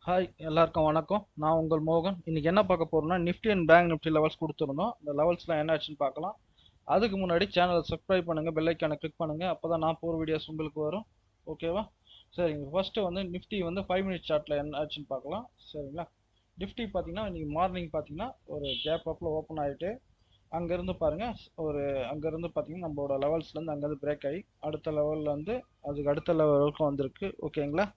Hi எல்லாருக்கும் வணக்கம். நான் உங்கள் மோகன். இன்னைக்கு என்ன பார்க்க போறோம்னா Nifty and bank Nifty levels கொடுத்துருந்தோம். இந்த லெவல்ஸ்லாம் என்ன ஆச்சுன்னு பார்க்கலாம். அதுக்கு முன்னாடி சேனலை சப்ஸ்கிரைப் பண்ணுங்க, பெல் ஐக்கானை கிளிக் பண்ணுங்க. அப்பதான் நான் போகிற வீடியோஸ் உங்களுக்கு வரும். ஓகேவா? சரிங்க. ஃபர்ஸ்ட் வந்து நிஃப்டி வந்து 5 மினிட் சார்ட்ல என்ன ஆச்சுன்னு பார்க்கலாம். சரிங்களா? நிஃப்டி பார்த்தீங்கன்னா இன்னைக்கு மார்னிங் பார்த்தீங்கன்னா ஒரு கேப் அப்ல ஓப்பன் ஆகிட்டு அங்கேருந்து பாருங்க ஒரு அங்கேருந்து பார்த்தீங்கன்னா நம்மளோட லெவல்ஸ்லேருந்து அங்கேருந்து பிரேக் ஆகி அடுத்த லெவலில் வந்து அதுக்கு அடுத்த லெவல் வரைக்கும் வந்திருக்கு. ஓகேங்களா?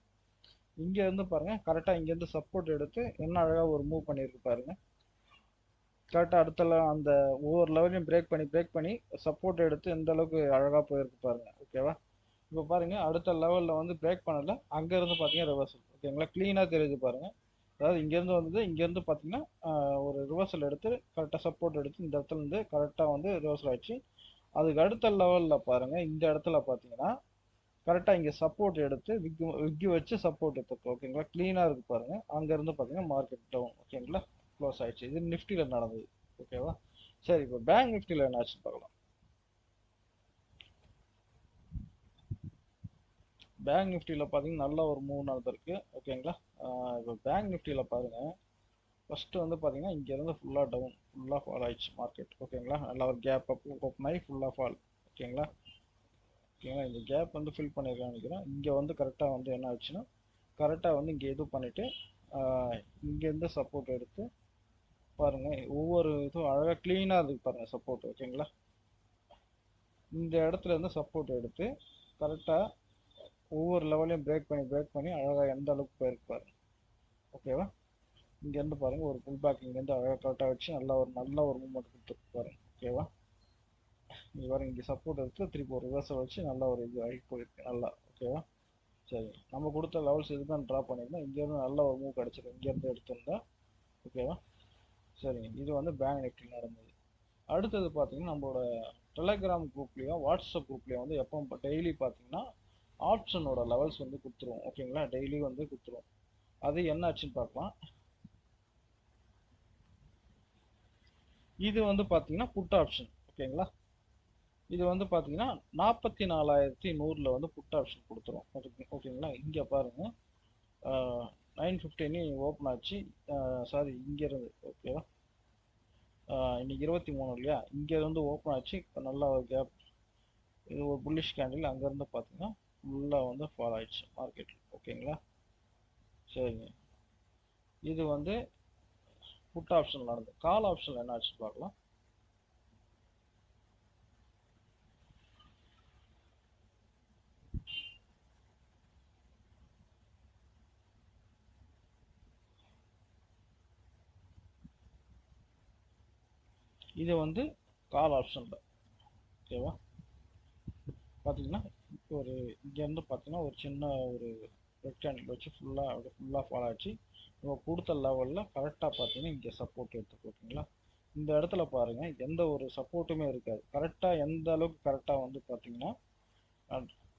இங்க இருந்து பாருங்க கரெக்டா இங்க இருந்து சப்போர்ட் எடுத்து என்ன அழகா ஒரு மூவ் பண்ணிருக்கு பாருங்க. கரெக்டா அடுத்த அந்த ஒவ்வொரு லெவலையும் பிரேக் பண்ணி சப்போர்ட் எடுத்து எந்த அளவுக்கு அழகா போயிருக்கு பாருங்க. ஓகேவா? இப்போ பாருங்க அடுத்த லெவல்ல வந்து பிரேக் பண்ணல, அங்க இருந்து பாத்தீங்கன்னா ரிவர்சல். ஓகேங்களா? கிளீனா தெரியுது பாருங்க. அதாவது இங்க இருந்து வந்தது, இங்க இருந்து பாத்தீங்கன்னா ஒரு ரிவர்சல் எடுத்து கரெக்டா சப்போர்ட் எடுத்து இந்த இடத்துல இருந்து கரெக்டா வந்து ரிவர்சல் ஆயிடுச்சு. அதுக்கு அடுத்த லெவல்ல பாருங்க இந்த இடத்துல பாத்தீங்கன்னா கரெக்டாக இங்கே சப்போர்ட் எடுத்து விக்கி வச்சு சப்போர்ட் எடுத்துருக்கு. ஓகேங்களா? க்ளீனாக இருக்கு பாருங்க. அங்கேருந்து பார்த்தீங்கன்னா மார்க்கெட் டவுன். ஓகேங்களா? க்ளோஸ் ஆயிடுச்சு. இது நிஃப்டியில் நடந்தது. ஓகேவா? சரி, இப்போ பேங்க் நிஃப்டியில் என்ன ஆச்சுன்னு பார்க்கலாம். பேங்க் நிஃப்டியில் பார்த்தீங்கன்னா நல்ல ஒரு மூவ் நடந்திருக்கு. ஓகேங்களா? இப்போ பேங்க் நிஃப்டியில் பாருங்க ஃபர்ஸ்ட் வந்து பார்த்தீங்கன்னா இங்கேருந்து ஃபுல்லாக டவுன், ஃபுல்லாக ஃபால் ஆயிடுச்சு மார்க்கெட். ஓகேங்களா? நல்ல ஒரு கேப் அப் ஓப்பன் ஆகி ஃபுல்லாக ஃபால். ஓகேங்களா? ஓகேங்களா? இந்த கேப் வந்து ஃபில் பண்ணியிருக்கான்னு நினைக்கிறேன். இங்கே வந்து கரெக்டாக வந்து என்ன ஆச்சுன்னா கரெக்டாக வந்து இங்கே இது பண்ணிவிட்டு இங்கேருந்து சப்போர்ட் எடுத்து பாருங்க ஒவ்வொரு இதுவும் அழகாக க்ளீனாக இருக்கு பாருங்க சப்போர்ட். ஓகேங்களா? இந்த இடத்துல இருந்து சப்போர்ட் எடுத்து கரெக்டாக ஒவ்வொரு லெவலையும் பிரேக் பண்ணி அழகாக எந்த அளவுக்கு போயிருக்கு பாருங்க. ஓகேவா? இங்கேருந்து பாருங்க ஒரு புல் பேக் இங்கேருந்து அழகாக கரெக்டாக வச்சு நல்ல ஒரு மூவ்மெண்ட் கொடுத்துருக்கு பாருங்க. ஓகேவா? இங்கே பாருங்க இங்கே சப்போர்ட் எடுத்து திருப்பி ஒரு ரிவர்ஸை வச்சு நல்ல ஒரு இது ஆகி போயிருக்கு நல்லா. ஓகேவா? சரி, நம்ம கொடுத்த லெவல்ஸ் இதுதான் ட்ரா பண்ணியிருந்தோம். இங்கேருந்து நல்ல ஒரு மூவ் கிடச்சிருக்கு இங்கேருந்து எடுத்திருந்தா. ஓகேவா? சரிங்க, இது வந்து பேங்க் நிஃப்டி நடந்தது. அடுத்தது பார்த்தீங்கன்னா நம்மளோட டெலகிராம் குரூப்லேயும் வாட்ஸ்அப் குரூப்லேயும் வந்து எப்போ டெய்லி பார்த்தீங்கன்னா ஆப்ஷனோட லெவல்ஸ் வந்து கொடுத்துருவோம். ஓகேங்களா? டெய்லி வந்து கொடுத்துருவோம். அது என்ன ஆச்சுன்னு பார்க்கலாம். இது வந்து பார்த்தீங்கன்னா புட் ஆப்ஷன். ஓகேங்களா? இது வந்து பார்த்தீங்கன்னா 44,100 வந்து புட் ஆப்ஷன் கொடுத்துரும். ஓகேங்களா? இங்கே பாருங்க 9:15 ஓப்பன் ஆச்சு. சாரி, இங்கேருந்து. ஓகேவா? இன்னைக்கு 23 இல்லையா? இங்கேருந்து ஓப்பன் ஆச்சு. இப்போ நல்லா ஒரு கேப், இது ஒரு புல்லிஷ் கேண்டில். அங்கேருந்து பார்த்தீங்கன்னா ஃபுல்லாக வந்து ஃபால் ஆயிடுச்சு மார்க்கெட். ஓகேங்களா? சரிங்க, இது வந்து புட் ஆப்ஷன் நடந்தது. கால் ஆப்ஷன் என்ன ஆச்சு பார்க்கலாம். இது வந்து கால் ஆப்ஷன்ல. ஓகேவா? பார்த்தீங்கன்னா இப்போ ஒரு இங்கேருந்து பார்த்தீங்கன்னா ஒரு சின்ன ஒரு ரெட் கேண்டில் வச்சு ஃபுல்லாக ஃபால் ஆச்சு. நம்ம கொடுத்த லெவலில் கரெக்டாக பார்த்தீங்கன்னா இங்கே சப்போர்ட் எடுத்துருக்கு. ஓகேங்களா? இந்த இடத்துல பாருங்க எந்த ஒரு சப்போர்ட்டுமே இருக்காது. கரெக்டாக எந்த அளவுக்கு கரெக்டாக வந்து பார்த்தீங்கன்னா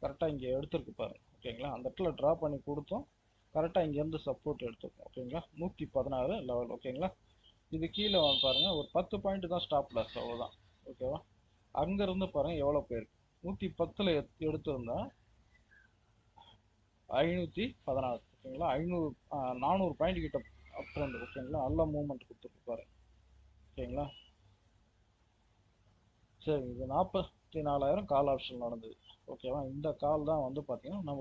கரெக்டாக இங்கே எடுத்துருக்கு பாருங்க. ஓகேங்களா? அந்த இடத்துல ட்ரா பண்ணி கொடுத்தோம். கரெக்டாக இங்கேருந்து சப்போர்ட் எடுத்துருக்கோம். ஓகேங்களா? 116 லெவல். ஓகேங்களா? இது கீழே வந்து பாருங்க ஒரு 10 பாயிண்ட் தான் ஸ்டாப் லாஸ், அவ்வளோதான். ஓகேவா? அங்கேருந்து பாருங்க எவ்வளோ போயிருக்கு. 110ல் எடுத்திருந்தா 516. ஓகேங்களா? 400 பாயிண்ட் கிட்ட அப் ட்ரெண்ட். ஓகேங்களா? நல்ல மூவ்மெண்ட் கொடுத்துருக்கு பாருங்க. ஓகேங்களா? சரி, இது 44,000 கால் ஆப்ஷன் நடந்தது. ஓகேவா? இந்த கால் தான் வந்து பார்த்தீங்கன்னா நம்ம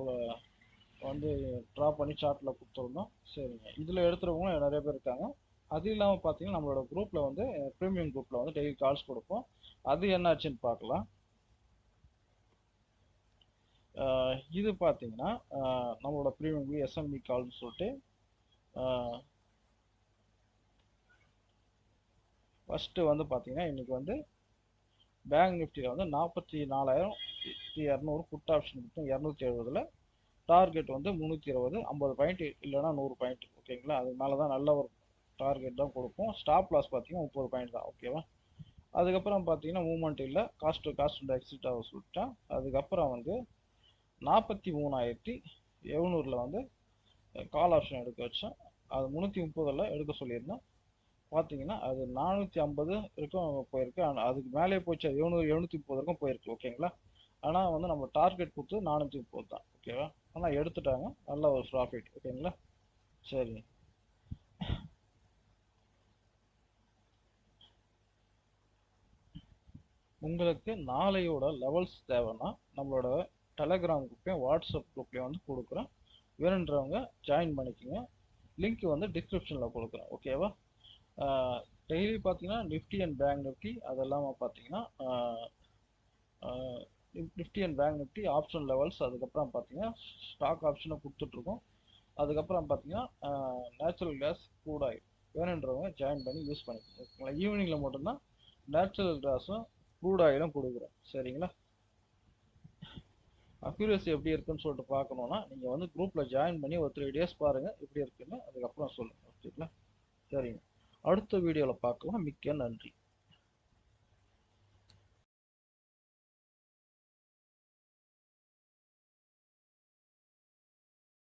வந்து ட்ரா பண்ணி சார்ட்டில் கொடுத்துருந்தோம். சரிங்க, இதில் எடுத்துகிறவங்க நிறைய பேர் இருக்காங்க. அது இல்லாமல் பார்த்தீங்கன்னா நம்மளோட குரூப்பில் வந்து ப்ரீமியம் குரூப்பில் வந்து டெய்லி கால்ஸ் கொடுப்போம். அது என்னாச்சுன்னு பார்க்கலாம். இது பார்த்தீங்கன்னா நம்மளோட ப்ரீமியம் எஸ்எம்இ கால்னு சொல்லிட்டு ஃபஸ்ட்டு வந்து பார்த்தீங்கன்னா இன்றைக்கி வந்து பேங்க் நிஃப்டியில் வந்து 44,200 புட் ஆப்ஷன் கொடுத்தோம். 270ல் டார்கெட் வந்து 320, 50 பாயிண்ட் இல்லைனா 100 பாயிண்ட். ஓகேங்களா? அது மேலே தான் நல்ல ஒரு டார்கெட் தான் கொடுப்போம். ஸ்டாப் லாஸ் பார்த்தீங்கன்னா 30 பாயிண்ட் தான். ஓகேவா? அதுக்கப்புறம் பார்த்தீங்கன்னா மூவ்மெண்ட் இல்லை, காஸ்ட் எக்ஸிட் ஆக சொல்லிட்டேன். அதுக்கப்புறம் வந்து 43,700 வந்து கால் ஆப்ஷன் எடுக்க வச்சேன். அது 330ல் எடுக்க சொல்லியிருந்தேன். பார்த்தீங்கன்னா அது 450 இருக்கும் போயிருக்கு. ஆனால் அதுக்கு மேலே போச்சு. 730 வரைக்கும் போயிருக்கு. ஓகேங்களா? ஆனால் வந்து நம்ம டார்கெட் கொடுத்து 430 தான். ஓகேவா? ஆனால் எடுத்துட்டாங்க. நல்ல ஒரு ப்ராஃபிட். ஓகேங்களா? சரி, உங்களுக்கு நாளையோட லெவல்ஸ் தேவைன்னா நம்மளோட டெலகிராம் குரூப்லையும் வாட்ஸ்அப் குரூப்லையும் வந்து கொடுக்குறேன். வேணுன்றவங்க ஜாயின் பண்ணிக்கோங்க. லிங்க் வந்து டிஸ்கிரிப்ஷனில் கொடுக்குறேன். ஓகேவா? டெய்லி பார்த்தீங்கன்னா நிஃப்டி அண்ட் பேங்க் நிஃப்டி அதெல்லாம் பார்த்தீங்கன்னா Nifty and bank Nifty option levels, அதுக்கப்புறம் பார்த்தீங்கன்னா ஸ்டாக் ஆப்ஷனை கொடுத்துட்ருக்கோம். அதுக்கப்புறம் பார்த்தீங்கன்னா நேச்சுரல் கேஸ், க்ரூட் ஆயில் வேணுன்றவங்க ஜாயின் பண்ணி யூஸ் பண்ணிக்கோங்க. ஈவினிங்கில் மட்டும்தான் நேச்சுரல் கேஸும் க்ரூட் ஆயிலும் கொடுக்குறோம். சரிங்களா? அக்யூரசி எப்படி இருக்குன்னு சொல்லிட்டு பார்க்கணுன்னா நீங்கள் வந்து குரூப்பில் ஜாயின் பண்ணி ஒரு 3 days பாருங்கள் எப்படி இருக்குன்னு, அதுக்கப்புறம் சொல்லுங்கள். ஓகேங்களா? சரிங்க, அடுத்த வீடியோவில் பார்க்கலாம். மிக்க நன்றி.